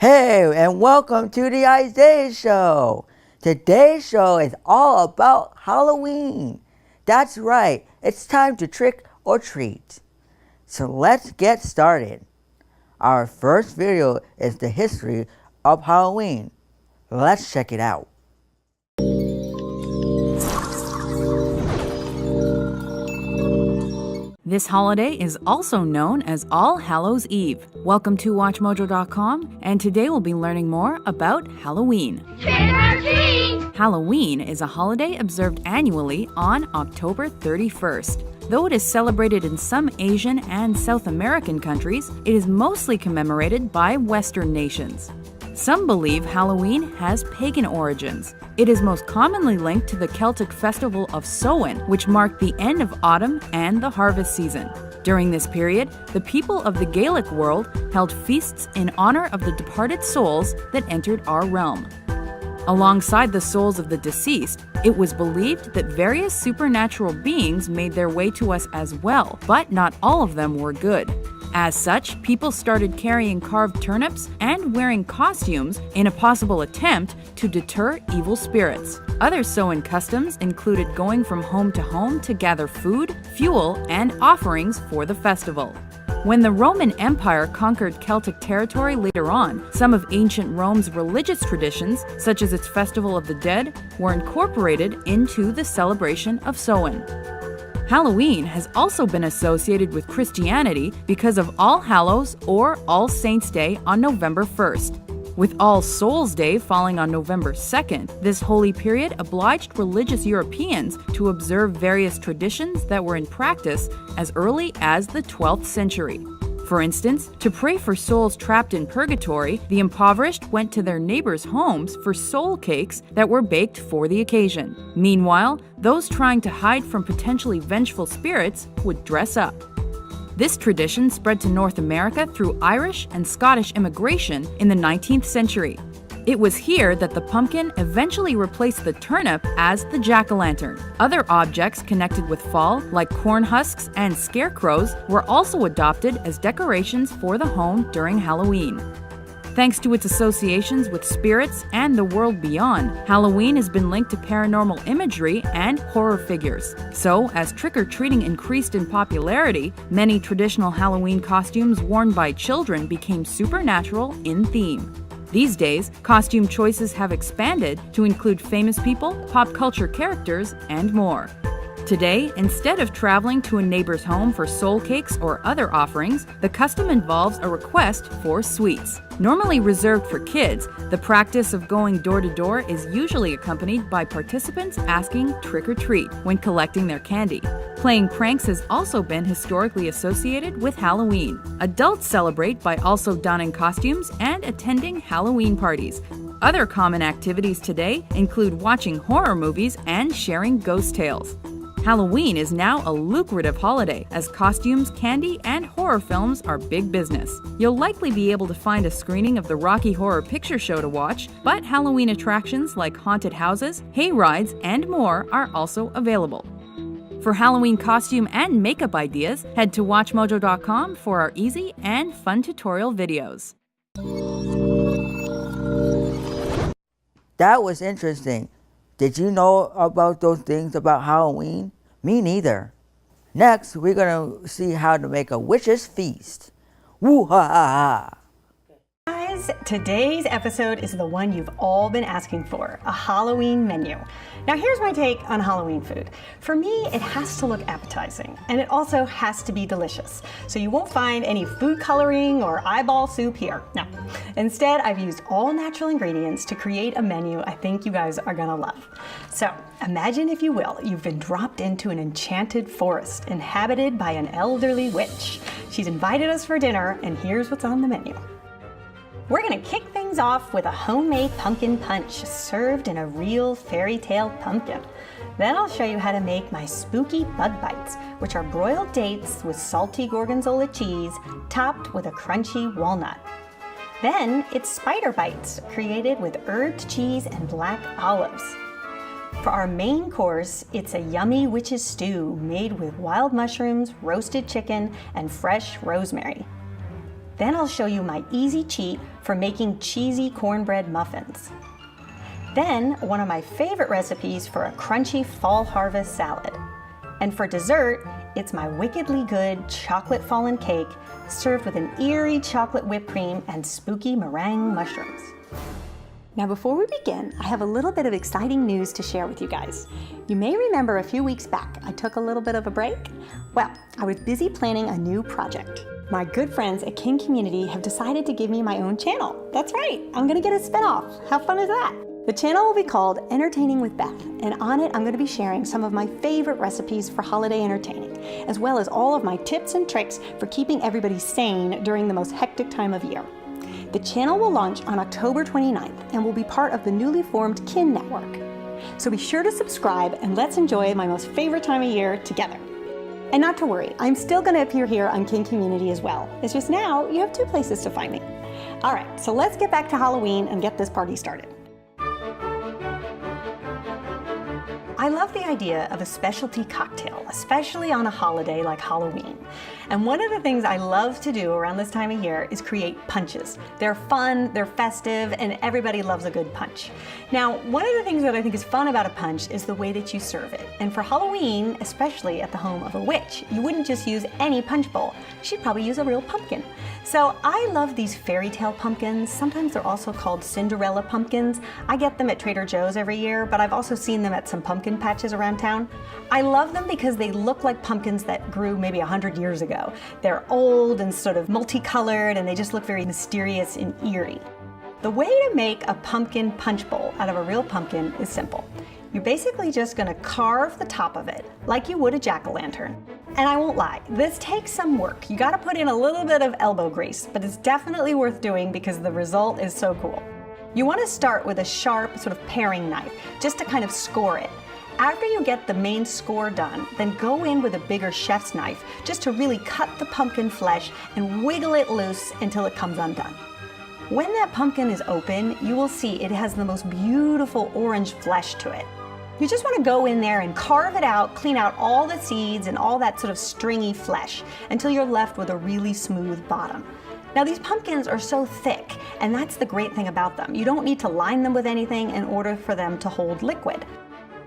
Hey, and welcome to the Isaiah Show. Today's show is all about Halloween. That's right, it's time to trick or treat. So let's get started. Our first video is the history of Halloween. Let's check it out. This holiday is also known as All Hallows Eve. Welcome to WatchMojo.com, and today we'll be learning more about Halloween. Trick or treat! Halloween is a holiday observed annually on October 31st. Though it is celebrated in some Asian and South American countries, it is mostly commemorated by Western nations. Some believe Halloween has pagan origins. It is most commonly linked to the Celtic festival of Samhain, which marked the end of autumn and the harvest season. During this period, the people of the Gaelic world held feasts in honor of the departed souls that entered our realm. Alongside the souls of the deceased, it was believed that various supernatural beings made their way to us as well, but not all of them were good. As such, people started carrying carved turnips and wearing costumes in a possible attempt to deter evil spirits. Other Samhain customs included going from home to gather food, fuel, and offerings for the festival. When the Roman Empire conquered Celtic territory later on, some of ancient Rome's religious traditions, such as its Festival of the Dead, were incorporated into the celebration of Samhain. Halloween has also been associated with Christianity because of All Hallows or All Saints' Day on November 1st. With All Souls' Day falling on November 2nd, this holy period obliged religious Europeans to observe various traditions that were in practice as early as the 12th century. For instance, to pray for souls trapped in purgatory, the impoverished went to their neighbors' homes for soul cakes that were baked for the occasion. Meanwhile, those trying to hide from potentially vengeful spirits would dress up. This tradition spread to North America through Irish and Scottish immigration in the 19th century. It was here that the pumpkin eventually replaced the turnip as the jack-o'-lantern. Other objects connected with fall, like corn husks and scarecrows, were also adopted as decorations for the home during Halloween. Thanks to its associations with spirits and the world beyond, Halloween has been linked to paranormal imagery and horror figures. So, as trick-or-treating increased in popularity, many traditional Halloween costumes worn by children became supernatural in theme. These days, costume choices have expanded to include famous people, pop culture characters, and more. Today, instead of traveling to a neighbor's home for soul cakes or other offerings, the custom involves a request for sweets. Normally reserved for kids, the practice of going door to door is usually accompanied by participants asking trick or treat when collecting their candy. Playing pranks has also been historically associated with Halloween. Adults celebrate by also donning costumes and attending Halloween parties. Other common activities today include watching horror movies and sharing ghost tales. Halloween is now a lucrative holiday, as costumes, candy, and horror films are big business. You'll likely be able to find a screening of the Rocky Horror Picture Show to watch, but Halloween attractions like haunted houses, hay rides, and more are also available. For Halloween costume and makeup ideas, head to WatchMojo.com for our easy and fun tutorial videos. That was interesting. Did you know about those things about Halloween? Me neither. Next, we're going to see how to make a witch's feast. Woo ha ha ha! Guys, today's episode is the one you've all been asking for, a Halloween menu. Now here's my take on Halloween food. For me, it has to look appetizing, and it also has to be delicious. So you won't find any food coloring or eyeball soup here. No. Instead, I've used all natural ingredients to create a menu I think you guys are gonna love. So imagine, if you will, you've been dropped into an enchanted forest inhabited by an elderly witch. She's invited us for dinner, and here's what's on the menu. We're gonna kick things off with a homemade pumpkin punch served in a real fairy tale pumpkin. Then I'll show you how to make my spooky bug bites, which are broiled dates with salty gorgonzola cheese topped with a crunchy walnut. Then it's spider bites created with herbed cheese and black olives. For our main course, it's a yummy witch's stew made with wild mushrooms, roasted chicken, and fresh rosemary. Then I'll show you my easy cheat for making cheesy cornbread muffins. Then one of my favorite recipes for a crunchy fall harvest salad. And for dessert, it's my wickedly good chocolate fondant cake served with an eerie chocolate whipped cream and spooky meringue mushrooms. Now before we begin, I have a little bit of exciting news to share with you guys. You may remember a few weeks back, I took a little bit of a break. Well, I was busy planning a new project. My good friends at King Community have decided to give me my own channel. That's right, I'm gonna get a spinoff. How fun is that? The channel will be called Entertaining with Beth, and on it I'm going to be sharing some of my favorite recipes for holiday entertaining, as well as all of my tips and tricks for keeping everybody sane during the most hectic time of year. The channel will launch on October 29th and will be part of the newly formed Kin Network. So be sure to subscribe and let's enjoy my most favorite time of year together. And not to worry, I'm still going to appear here on King Community as well. It's just now you have two places to find me. All right, so let's get back to Halloween and get this party started. I love the idea of a specialty cocktail, especially on a holiday like Halloween. And one of the things I love to do around this time of year is create punches. They're fun, they're festive, and everybody loves a good punch. Now, one of the things that I think is fun about a punch is the way that you serve it. And for Halloween, especially at the home of a witch, you wouldn't just use any punch bowl. She'd probably use a real pumpkin. So I love these fairy tale pumpkins. Sometimes they're also called Cinderella pumpkins. I get them at Trader Joe's every year, but I've also seen them at some pumpkin patches around town. I love them because they look like pumpkins that grew maybe 100 years ago. They're old and sort of multicolored, and they just look very mysterious and eerie. The way to make a pumpkin punch bowl out of a real pumpkin is simple. You're basically just gonna carve the top of it like you would a jack-o'-lantern. And I won't lie, this takes some work. You gotta put in a little bit of elbow grease, but it's definitely worth doing because the result is so cool. You wanna start with a sharp sort of paring knife, just to kind of score it. After you get the main score done, then go in with a bigger chef's knife, just to really cut the pumpkin flesh and wiggle it loose until it comes undone. When that pumpkin is open, you will see it has the most beautiful orange flesh to it. You just want to go in there and carve it out, clean out all the seeds and all that sort of stringy flesh until you're left with a really smooth bottom. Now these pumpkins are so thick, and that's the great thing about them. You don't need to line them with anything in order for them to hold liquid.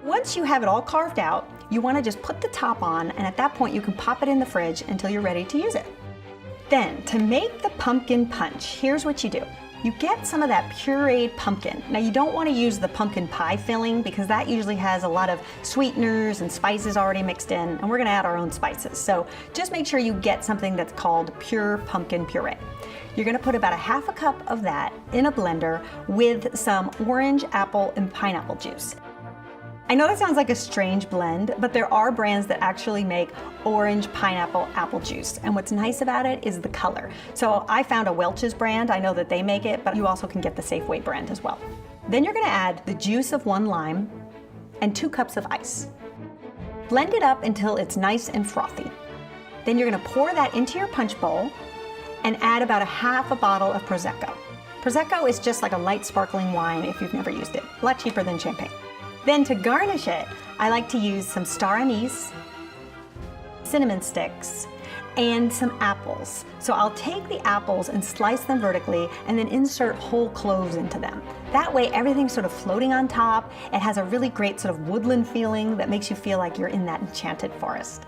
Once you have it all carved out, you want to just put the top on, and at that point you can pop it in the fridge until you're ready to use it. Then, to make the pumpkin punch, here's what you do. You get some of that pureed pumpkin. Now you don't want to use the pumpkin pie filling because that usually has a lot of sweeteners and spices already mixed in, and we're going to add our own spices. So just make sure you get something that's called pure pumpkin puree. You're going to put about a half a cup of that in a blender with some orange, apple, and pineapple juice. I know that sounds like a strange blend, but there are brands that actually make orange, pineapple, apple juice. And what's nice about it is the color. So I found a Welch's brand. I know that they make it, but you also can get the Safeway brand as well. Then you're gonna add the juice of 1 lime and 2 cups of ice. Blend it up until it's nice and frothy. Then you're gonna pour that into your punch bowl and add about a half a bottle of Prosecco. Prosecco is just like a light sparkling wine if you've never used it. A lot cheaper than champagne. Then to garnish it, I like to use some star anise, cinnamon sticks, and some apples. So I'll take the apples and slice them vertically and then insert whole cloves into them. That way everything's sort of floating on top. It has a really great sort of woodland feeling that makes you feel like you're in that enchanted forest.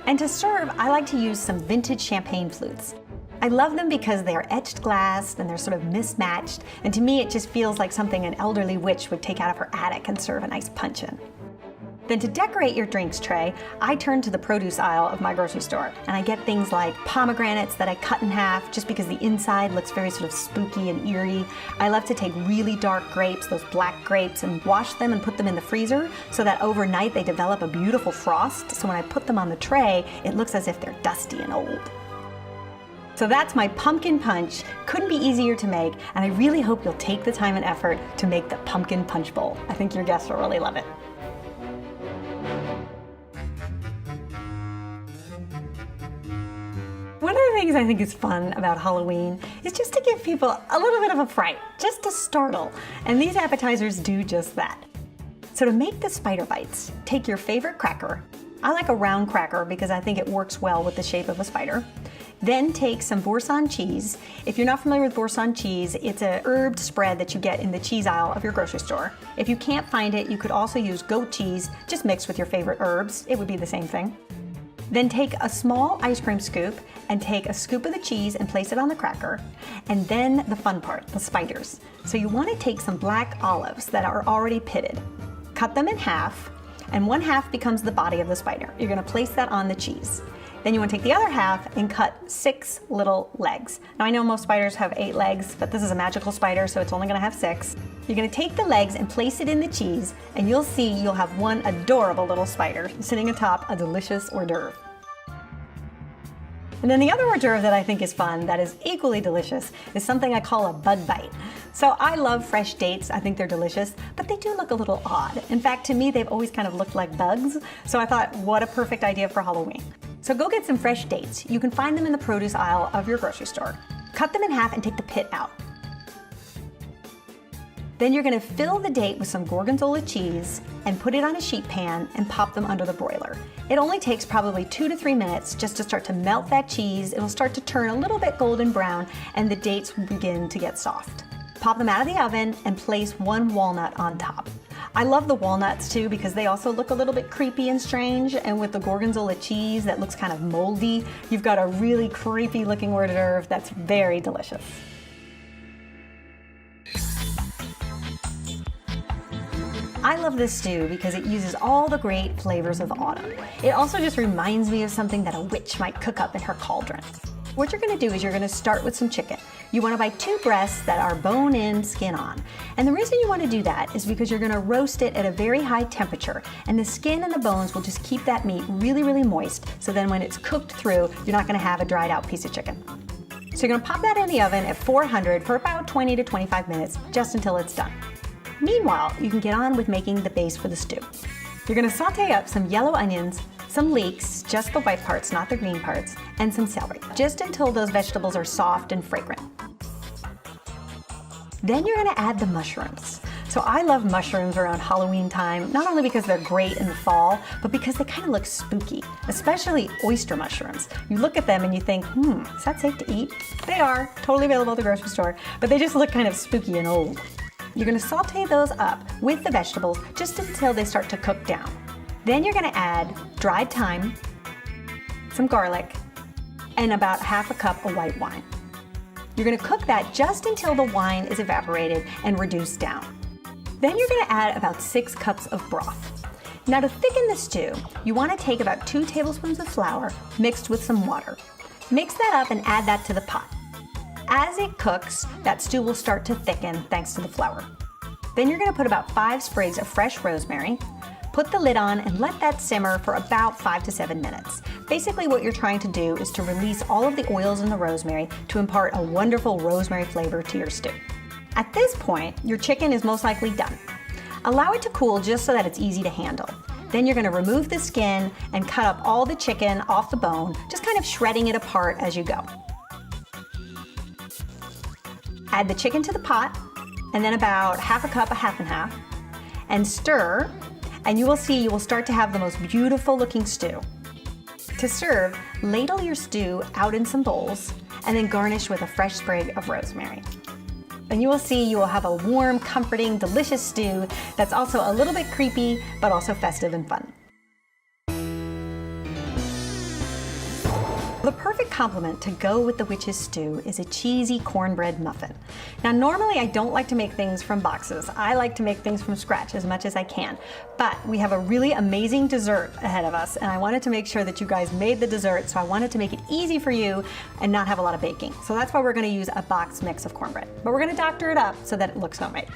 And to serve, I like to use some vintage champagne flutes. I love them because they are etched glass and they're sort of mismatched, and to me it just feels like something an elderly witch would take out of her attic and serve a nice punch in. Then to decorate your drinks tray, I turn to the produce aisle of my grocery store, and I get things like pomegranates that I cut in half just because the inside looks very sort of spooky and eerie. I love to take really dark grapes, those black grapes, and wash them and put them in the freezer so that overnight they develop a beautiful frost, so when I put them on the tray, it looks as if they're dusty and old. So that's my pumpkin punch. Couldn't be easier to make, and I really hope you'll take the time and effort to make the pumpkin punch bowl. I think your guests will really love it. One of the things I think is fun about Halloween is just to give people a little bit of a fright, just to startle, and these appetizers do just that. So to make the spider bites, take your favorite cracker. I like a round cracker because I think it works well with the shape of a spider. Then take some Boursin cheese. If you're not familiar with Boursin cheese, it's a herbed spread that you get in the cheese aisle of your grocery store. If you can't find it, you could also use goat cheese, just mixed with your favorite herbs. It would be the same thing. Then take a small ice cream scoop and take a scoop of the cheese and place it on the cracker. And then the fun part, the spiders. So you want to take some black olives that are already pitted. Cut them in half, and one half becomes the body of the spider. You're going to place that on the cheese. Then you want to take the other half and cut 6 little legs. Now I know most spiders have 8 legs, but this is a magical spider, so it's only going to have 6. You're going to take the legs and place it in the cheese, and you'll see you'll have one adorable little spider sitting atop a delicious hors d'oeuvre. And then the other hors d'oeuvre that I think is fun, that is equally delicious, is something I call a bug bite. So I love fresh dates, I think they're delicious, but they do look a little odd. In fact, to me, they've always kind of looked like bugs, so I thought, what a perfect idea for Halloween. So go get some fresh dates. You can find them in the produce aisle of your grocery store. Cut them in half and take the pit out. Then you're going to fill the date with some gorgonzola cheese and put it on a sheet pan and pop them under the broiler. It only takes probably 2 to 3 minutes just to start to melt that cheese. It'll start to turn a little bit golden brown and the dates will begin to get soft. Pop them out of the oven and place 1 walnut on top. I love the walnuts too because they also look a little bit creepy and strange, and with the gorgonzola cheese that looks kind of moldy, you've got a really creepy looking hors d'oeuvre that's very delicious. I love this stew because it uses all the great flavors of autumn. It also just reminds me of something that a witch might cook up in her cauldron. What you're going to do is you're going to start with some chicken. You want to buy 2 breasts that are bone in, skin on. And the reason you want to do that is because you're going to roast it at a very high temperature, and the skin and the bones will just keep that meat really, really moist, so then when it's cooked through, you're not going to have a dried out piece of chicken. So you're going to pop that in the oven at 400 for about 20 to 25 minutes, just until it's done. Meanwhile, you can get on with making the base for the stew. You're going to saute up some yellow onions, some leeks, just the white parts, not the green parts, and some celery, just until those vegetables are soft and fragrant. Then you're going to add the mushrooms. So I love mushrooms around Halloween time, not only because they're great in the fall, but because they kind of look spooky, especially oyster mushrooms. You look at them and you think, is that safe to eat? They are, totally available at the grocery store, but they just look kind of spooky and old. You're going to saute those up with the vegetables just until they start to cook down. Then you're going to add dried thyme, some garlic, and about ½ a cup of white wine. You're going to cook that just until the wine is evaporated and reduced down. Then you're going to add about 6 cups of broth. Now to thicken the stew, you want to take about 2 tablespoons of flour mixed with some water. Mix that up and add that to the pot. As it cooks, that stew will start to thicken thanks to the flour. Then you're going to put about 5 sprigs of fresh rosemary, put the lid on and let that simmer for about 5 to 7 minutes. Basically what you're trying to do is to release all of the oils in the rosemary to impart a wonderful rosemary flavor to your stew. At this point, your chicken is most likely done. Allow it to cool just so that it's easy to handle. Then you're going to remove the skin and cut up all the chicken off the bone, just kind of shredding it apart as you go. Add the chicken to the pot, and then about ½ a cup, a half and half, and stir, and you will see you will start to have the most beautiful looking stew. To serve, ladle your stew out in some bowls, and then garnish with a fresh sprig of rosemary. And you will see you will have a warm, comforting, delicious stew that's also a little bit creepy, but also festive and fun. The perfect complement to go with the witch's stew is a cheesy cornbread muffin. Now normally I don't like to make things from boxes. I like to make things from scratch as much as I can. But we have a really amazing dessert ahead of us, and I wanted to make sure that you guys made the dessert, so I wanted to make it easy for you and not have a lot of baking. So that's why we're going to use a box mix of cornbread. But we're going to doctor it up so that it looks homemade.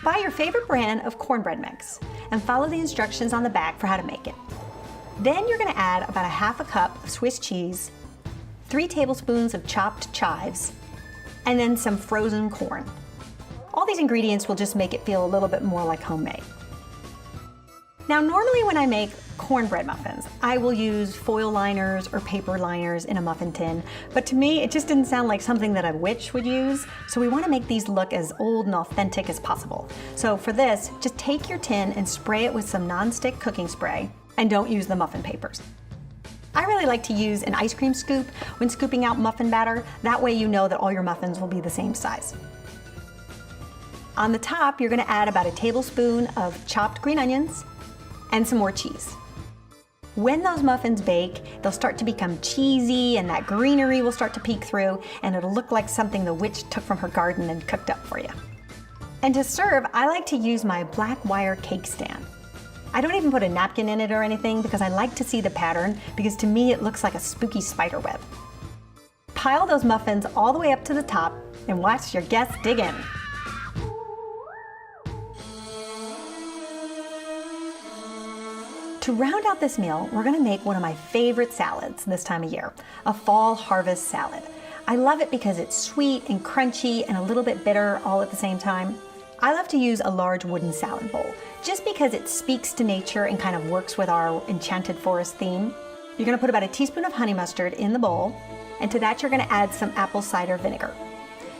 Buy your favorite brand of cornbread mix and follow the instructions on the back for how to make it. Then you're going to add about ½ a cup of Swiss cheese, 3 tablespoons of chopped chives, and then some frozen corn. All these ingredients will just make it feel a little bit more like homemade. Now normally when I make cornbread muffins, I will use foil liners or paper liners in a muffin tin, but to me it just didn't sound like something that a witch would use, so we want to make these look as old and authentic as possible. So for this, just take your tin and spray it with some non-stick cooking spray, and don't use the muffin papers. I really like to use an ice cream scoop when scooping out muffin batter. That way you know that all your muffins will be the same size. On the top, you're gonna add about a tablespoon of chopped green onions and some more cheese. When those muffins bake, they'll start to become cheesy and that greenery will start to peek through and it'll look like something the witch took from her garden and cooked up for you. And to serve, I like to use my black wire cake stand. I don't even put a napkin in it or anything because I like to see the pattern because to me it looks like a spooky spider web. Pile those muffins all the way up to the top and watch your guests dig in. To round out this meal, we're gonna make one of my favorite salads this time of year, a fall harvest salad. I love it because it's sweet and crunchy and a little bit bitter all at the same time. I love to use a large wooden salad bowl, just because it speaks to nature and kind of works with our enchanted forest theme. You're gonna put about a teaspoon of honey mustard in the bowl, and to that you're gonna add some apple cider vinegar.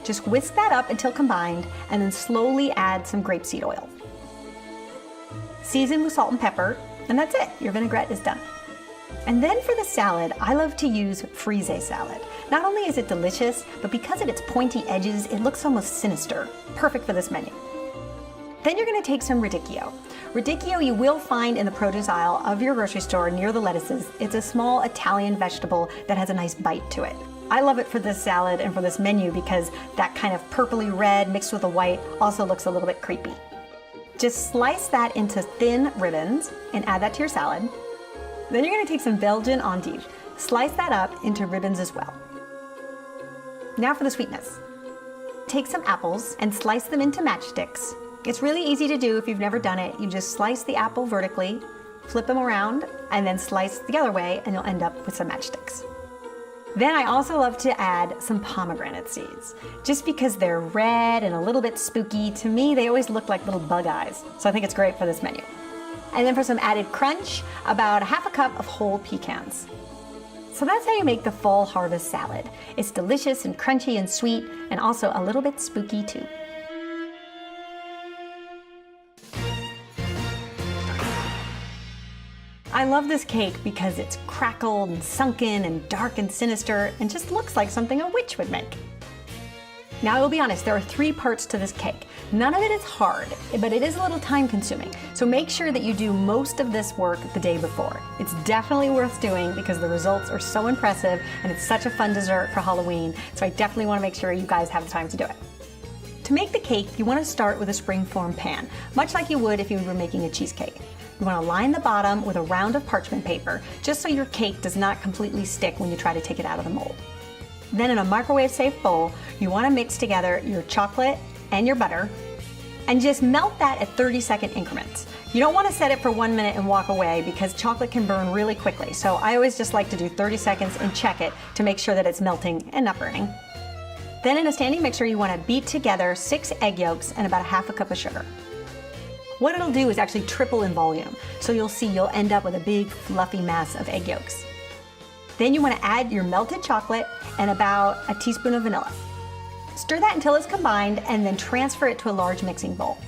Just whisk that up until combined, and then slowly add some grapeseed oil. Season with salt and pepper, and that's it, your vinaigrette is done. And then for the salad, I love to use frise salad. Not only is it delicious, but because of its pointy edges, it looks almost sinister. Perfect for this menu. Then you're gonna take some radicchio. Radicchio you will find in the produce aisle of your grocery store near the lettuces. It's a small Italian vegetable that has a nice bite to it. I love it for this salad and for this menu because that kind of purpley red mixed with the white also looks a little bit creepy. Just slice that into thin ribbons and add that to your salad. Then you're gonna take some Belgian endive. Slice that up into ribbons as well. Now for the sweetness. Take some apples and slice them into matchsticks. It's really easy to do if you've never done it. You just slice the apple vertically, flip them around, and then slice the other way, and you'll end up with some matchsticks. Then I also love to add some pomegranate seeds. Just because they're red and a little bit spooky, to me they always look like little bug eyes. So I think it's great for this menu. And then for some added crunch, about half a cup of whole pecans. So that's how you make the fall harvest salad. It's delicious and crunchy and sweet, and also a little bit spooky too. I love this cake because it's crackled and sunken and dark and sinister and just looks like something a witch would make. Now I will be honest, there are 3 parts to this cake. None of it is hard, but it is a little time consuming. So make sure that you do most of this work the day before. It's definitely worth doing because the results are so impressive and it's such a fun dessert for Halloween. So I definitely want to make sure you guys have the time to do it. To make the cake, you want to start with a springform pan, much like you would if you were making a cheesecake. You want to line the bottom with a round of parchment paper, just so your cake does not completely stick when you try to take it out of the mold. Then in a microwave-safe bowl, you want to mix together your chocolate and your butter, and just melt that at 30-second increments. You don't want to set it for 1 minute and walk away because chocolate can burn really quickly. So I always just like to do 30 seconds and check it to make sure that it's melting and not burning. Then in a standing mixer, you want to beat together 6 egg yolks and about ½ cup of sugar. What it'll do is actually triple in volume. So you'll see you'll end up with a big fluffy mass of egg yolks. Then you want to add your melted chocolate and about a teaspoon of vanilla. Stir that until it's combined and then transfer it to a large mixing bowl.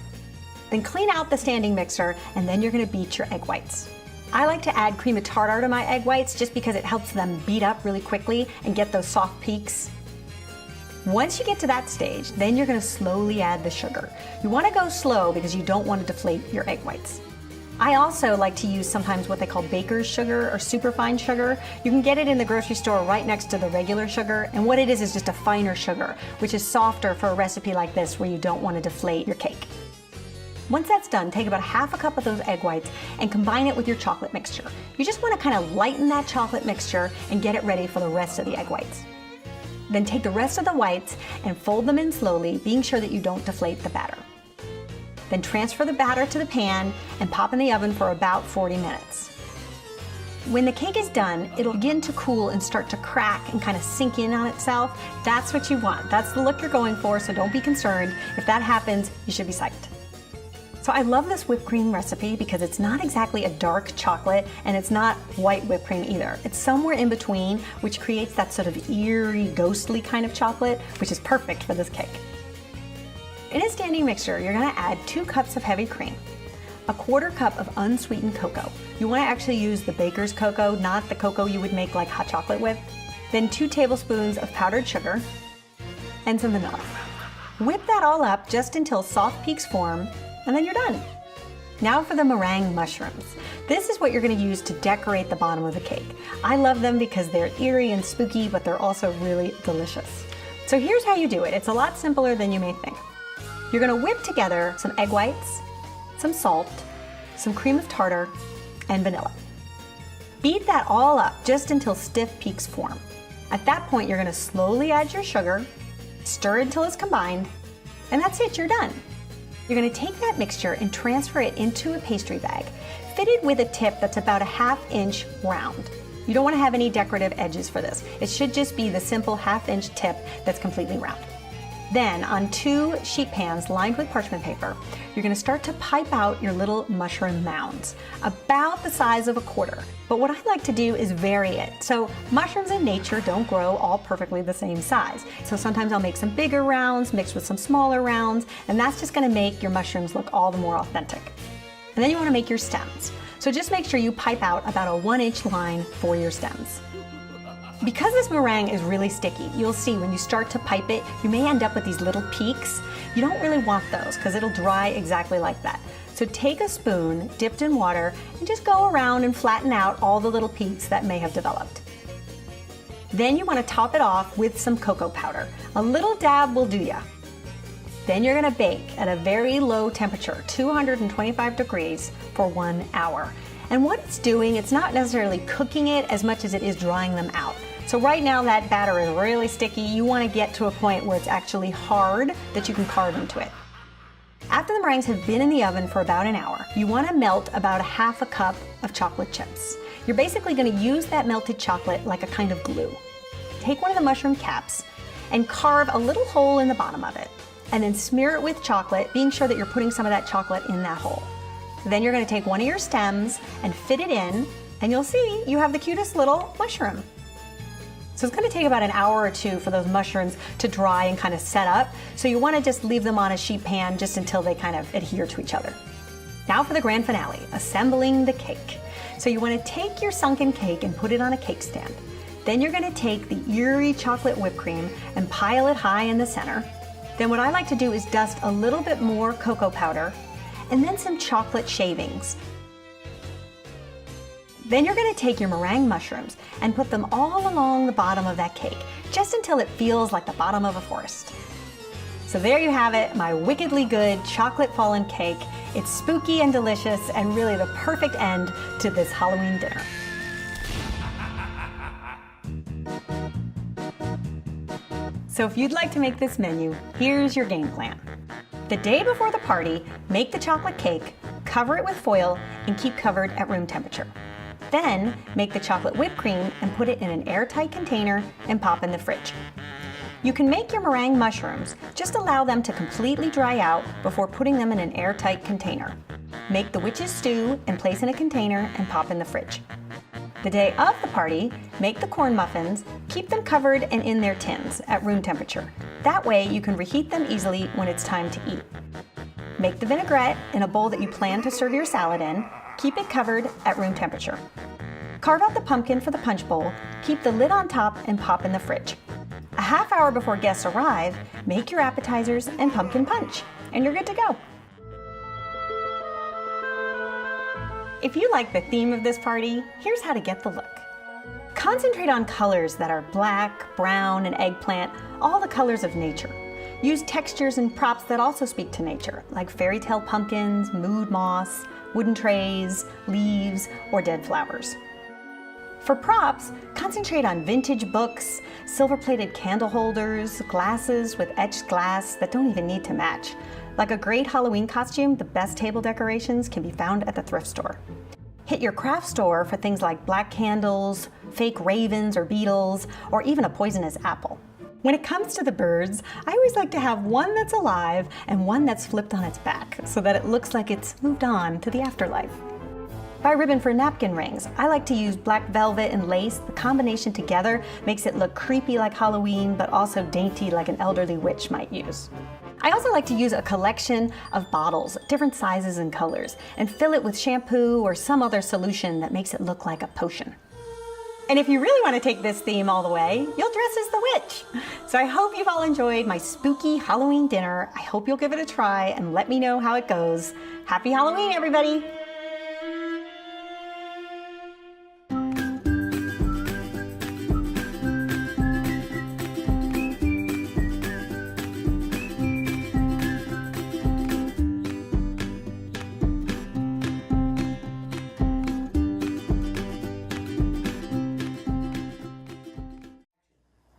Then clean out the standing mixer and then you're going to beat your egg whites. I like to add cream of tartar to my egg whites just because it helps them beat up really quickly and get those soft peaks. Once you get to that stage, then you're going to slowly add the sugar. You want to go slow because you don't want to deflate your egg whites. I also like to use sometimes what they call baker's sugar or superfine sugar. You can get it in the grocery store right next to the regular sugar, and what it is just a finer sugar, which is softer for a recipe like this where you don't want to deflate your cake. Once that's done, take about ½ cup of those egg whites and combine it with your chocolate mixture. You just want to kind of lighten that chocolate mixture and get it ready for the rest of the egg whites. Then take the rest of the whites and fold them in slowly, being sure that you don't deflate the batter. Then transfer the batter to the pan and pop in the oven for about 40 minutes. When the cake is done, it'll begin to cool and start to crack and kind of sink in on itself. That's what you want. That's the look you're going for, so don't be concerned. If that happens, you should be psyched. So I love this whipped cream recipe because it's not exactly a dark chocolate and it's not white whipped cream either. It's somewhere in between, which creates that sort of eerie, ghostly kind of chocolate, which is perfect for this cake. In a standing mixer, you're gonna add 2 cups of heavy cream. a 1/4 cup of unsweetened cocoa. You want to actually use the baker's cocoa, not the cocoa you would make like hot chocolate with. Then 2 tablespoons of powdered sugar and some vanilla. Whip that all up just until soft peaks form, and then you're done. Now for the meringue mushrooms. This is what you're going to use to decorate the bottom of the cake. I love them because they're eerie and spooky, but they're also really delicious. So here's how you do it. It's a lot simpler than you may think. You're going to whip together some egg whites, some salt, some cream of tartar, and vanilla. Beat that all up just until stiff peaks form. At that point, you're going to slowly add your sugar, stir until it's combined, and that's it, you're done. You're going to take that mixture and transfer it into a pastry bag, fitted with a tip that's about a 1/2 inch round. You don't want to have any decorative edges for this. It should just be the simple 1/2 inch tip that's completely round. Then, on 2 sheet pans lined with parchment paper, you're going to start to pipe out your little mushroom mounds, about the size of a quarter. But what I like to do is vary it. So mushrooms in nature don't grow all perfectly the same size. So sometimes I'll make some bigger rounds mixed with some smaller rounds, and that's just going to make your mushrooms look all the more authentic. And then you want to make your stems. So just make sure you pipe out about a 1-inch line for your stems. Because this meringue is really sticky, you'll see when you start to pipe it, you may end up with these little peaks. You don't really want those because it'll dry exactly like that. So take a spoon dipped in water and just go around and flatten out all the little peaks that may have developed. Then you want to top it off with some cocoa powder. A little dab will do ya. Then you're going to bake at a very low temperature, 225 degrees, for 1 hour. And what it's doing, it's not necessarily cooking it as much as it is drying them out. So right now that batter is really sticky. You want to get to a point where it's actually hard that you can carve into it. After the meringues have been in the oven for about an hour, you want to melt about a 1/2 cup of chocolate chips. You're basically going to use that melted chocolate like a kind of glue. Take one of the mushroom caps and carve a little hole in the bottom of it, and then smear it with chocolate, being sure that you're putting some of that chocolate in that hole. Then you're going to take one of your stems and fit it in, and you'll see you have the cutest little mushroom. So it's going to take about an hour or 2 for those mushrooms to dry and kind of set up. So you want to just leave them on a sheet pan just until they kind of adhere to each other. Now for the grand finale, assembling the cake. So you want to take your sunken cake and put it on a cake stand. Then you're going to take the eerie chocolate whipped cream and pile it high in the center. Then what I like to do is dust a little bit more cocoa powder and then some chocolate shavings. Then you're going to take your meringue mushrooms and put them all along the bottom of that cake, just until it feels like the bottom of a forest. So there you have it, my wickedly good chocolate fondant cake. It's spooky and delicious and really the perfect end to this Halloween dinner. So if you'd like to make this menu, here's your game plan. The day before the party, make the chocolate cake, cover it with foil, and keep covered at room temperature. Then, make the chocolate whipped cream and put it in an airtight container and pop in the fridge. You can make your meringue mushrooms, just allow them to completely dry out before putting them in an airtight container. Make the witch's stew and place in a container and pop in the fridge. The day of the party, make the corn muffins, keep them covered and in their tins at room temperature. That way you can reheat them easily when it's time to eat. Make the vinaigrette in a bowl that you plan to serve your salad in, keep it covered at room temperature. Carve out the pumpkin for the punch bowl, keep the lid on top and pop in the fridge. A half hour before guests arrive, make your appetizers and pumpkin punch, and you're good to go. If you like the theme of this party, here's how to get the look. Concentrate on colors that are black, brown, and eggplant, all the colors of nature. Use textures and props that also speak to nature, like fairy tale pumpkins, mood moss, wooden trays, leaves, or dead flowers. For props, concentrate on vintage books, silver-plated candle holders, glasses with etched glass that don't even need to match. Like a great Halloween costume, the best table decorations can be found at the thrift store. Hit your craft store for things like black candles, fake ravens or beetles, or even a poisonous apple. When it comes to the birds, I always like to have one that's alive and one that's flipped on its back so that it looks like it's moved on to the afterlife. Buy ribbon for napkin rings. I like to use black velvet and lace. The combination together makes it look creepy like Halloween, but also dainty like an elderly witch might use. I also like to use a collection of bottles, different sizes and colors, and fill it with shampoo or some other solution that makes it look like a potion. And if you really want to take this theme all the way, you'll dress as the witch. So I hope you've all enjoyed my spooky Halloween dinner. I hope you'll give it a try and let me know how it goes. Happy Halloween, everybody!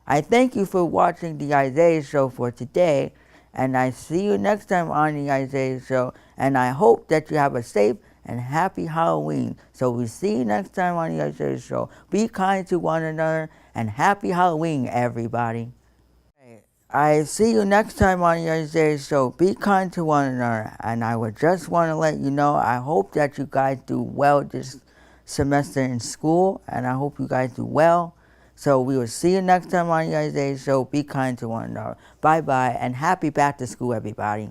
I thank you for watching the Isaiah Show for today, and I see you next time on the Isaiah Show, and I hope that you have a safe and happy Halloween. So we see you next time on the Isaiah Show. Be kind to one another, and happy Halloween, everybody. I see you next time on the Isaiah Show. Be kind to one another, and I would just want to let you know, I hope that you guys do well this semester in school, and I hope you guys do well. So we will see you next time on the Isaiah Show. Be kind to one another. Bye-bye, and happy back to school, everybody.